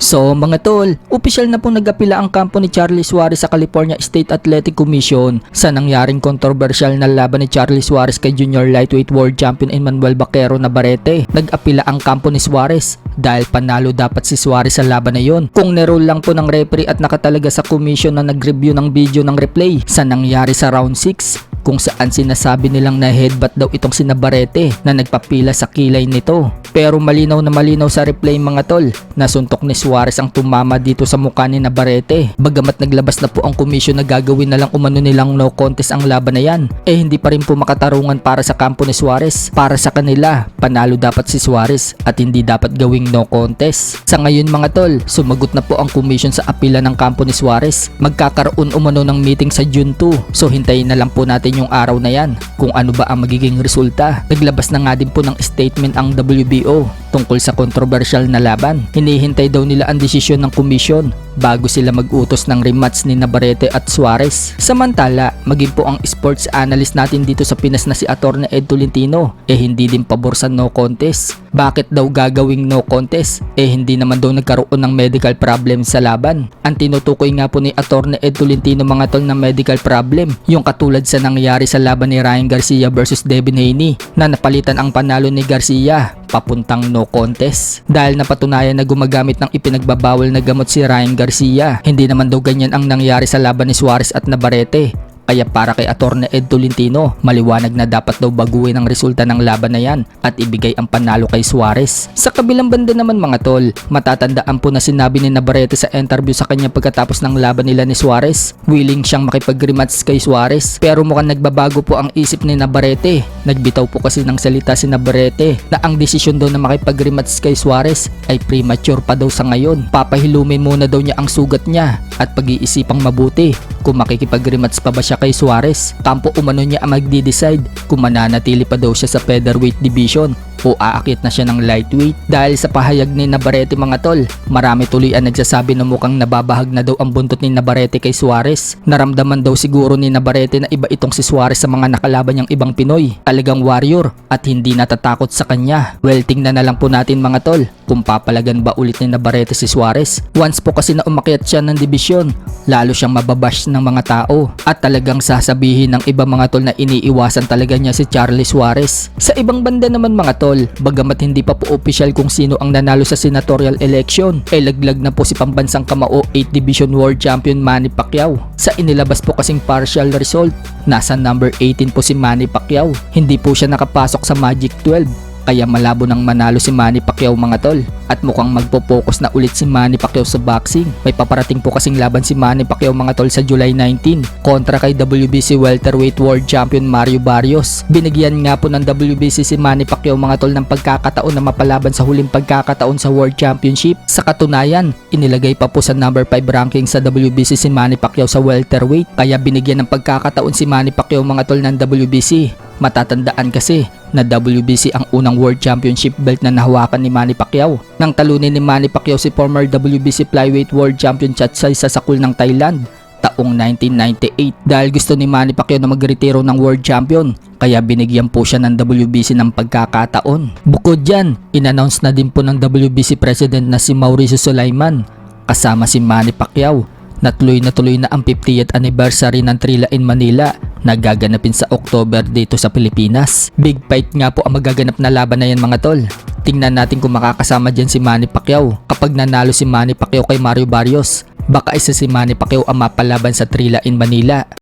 So mga tol, opisyal na pong nag-apila ang kampo ni Charlie Suarez sa California State Athletic Commission sa nangyaring kontrobersyal na laban ni Charlie Suarez kay Junior Lightweight World Champion Emmanuel Baquero Navarrete. Nag-apila ang kampo ni Suarez dahil panalo dapat si Suarez sa laban na yon. Kung nerol lang po ng referee at nakatalaga sa commission na nag-review ng video ng replay sa nangyari sa round 6 kung saan sinasabi nilang na headbutt daw itong si Navarrete na nagpapila sa kilay nito. Pero malinaw na malinaw sa replay mga tol na suntok ni Suarez ang tumama dito sa mukha ni Navarrete. Bagamat naglabas na po ang komisyon na gagawin na lang umano nilang no contest ang laban na yan, hindi pa rin po makatarungan para sa kampo ni Suarez. Para sa kanila, panalo dapat si Suarez at hindi dapat gawing no contest. Sa ngayon mga tol, sumagot na po ang komisyon sa apila ng kampo ni Suarez. Magkakaroon umano ng meeting sa June 2. So hintayin na lang po natin yung araw na yan kung ano ba ang magiging resulta. Naglabas na nga din po ng statement ang WBO tungkol sa kontrobersyal na laban. Hinihintay daw nila ang desisyon ng komisyon bago sila mag-utos ng rematch ni Navarrete at Suarez. Samantala, maging po ang sports analyst natin dito sa Pinas na si Atty. Ed Tolentino hindi din pabor sa no contest. Bakit daw gagawing no contest? Hindi naman daw nagkaroon ng medical problem sa laban. Ang tinutukoy nga po ni Atty. Ed Tolentino mga tol na medical problem, yung katulad sa nangyari sa laban ni Ryan Garcia versus Devin Haney na napalitan ang panalo ni Garcia papuntang no contest dahil napatunayan na gumagamit ng ipinagbabawal na gamot si Ryan Garcia. Hindi naman daw ganyan ang nangyari sa laban ni Suarez at Navarrete. Kaya para kay Atty. Ed Tolentino, maliwanag na dapat daw baguhin ang resulta ng laban na yan at ibigay ang panalo kay Suarez. Sa kabilang banda naman mga tol, matatandaan po na sinabi ni Navarrete sa interview sa kanya pagkatapos ng laban nila ni Suarez, willing siyang makipag-rematch kay Suarez. Pero mukhang nagbabago po ang isip ni Navarrete. Nagbitaw po kasi ng salita si Navarrete na ang desisyon daw na makipag-rematch kay Suarez ay premature pa daw sa ngayon. Papahilumin muna daw niya ang sugat niya at pag-iisipang mabuti kung makikipag-rematch pa ba siya kay Suarez. Kampo umano niya ang magdi-decide kung mananatili pa daw siya sa featherweight division o aakit na siya ng lightweight. Dahil sa pahayag ni Navarrete mga tol, marami tuloy ang nagsasabi na mukhang nababahag na daw ang buntot ni Navarrete kay Suarez. Naramdaman daw siguro ni Navarrete na iba itong si Suarez sa mga nakalaban niyang ibang Pinoy. Talagang warrior at hindi natatakot sa kanya. Well, tingnan na lang po natin mga tol kung papalagan ba ulit ni Navarrete si Suarez. Once po kasi na umakyat siya ng dibisyon, lalo siyang mababash ng mga tao at talagang sasabihin ng iba mga tol na iniiwasan talaga niya si Charlie Suarez. Sa ibang banda naman mga tol, bagamat hindi pa po official kung sino ang nanalo sa senatorial election, laglag na po si pambansang kamao 8 Division World Champion Manny Pacquiao. Sa inilabas po kasing partial result, nasa number 18 po si Manny Pacquiao. Hindi po siya nakapasok sa Magic 12. Kaya malabo nang manalo si Manny Pacquiao mga tol at mukhang magpo-focus na ulit si Manny Pacquiao sa boxing. May paparating po kasing laban si Manny Pacquiao mga tol sa July 19 kontra kay WBC Welterweight World Champion Mario Barrios. Binigyan nga po ng WBC si Manny Pacquiao mga tol ng pagkakataon na mapalaban sa huling pagkakataon sa World Championship. Sa katunayan, inilagay pa po sa number 5 ranking sa WBC si Manny Pacquiao sa welterweight. Kaya binigyan ng pagkakataon si Manny Pacquiao mga tol ng WBC. Matatandaan kasi na WBC ang unang World Championship belt na nahawakan ni Manny Pacquiao nang talunin ni Manny Pacquiao si former WBC Flyweight World Champion Chatsai Sasakul ng Thailand taong 1998. Dahil gusto ni Manny Pacquiao na magretiro ng World Champion, kaya binigyan po siya ng WBC ng pagkakataon. Bukod dyan, in-announce na din po ng WBC President na si Mauricio Sulaiman kasama si Manny Pacquiao na tuloy na ang 50th anniversary ng Trilla in Manila na gaganapin sa October dito sa Pilipinas. Big fight nga po ang magaganap na laban na yan mga tol. Tingnan natin kung makakasama dyan si Manny Pacquiao. Kapag nanalo si Manny Pacquiao kay Mario Barrios, baka isa si Manny Pacquiao ang mapalaban sa Trilla in Manila.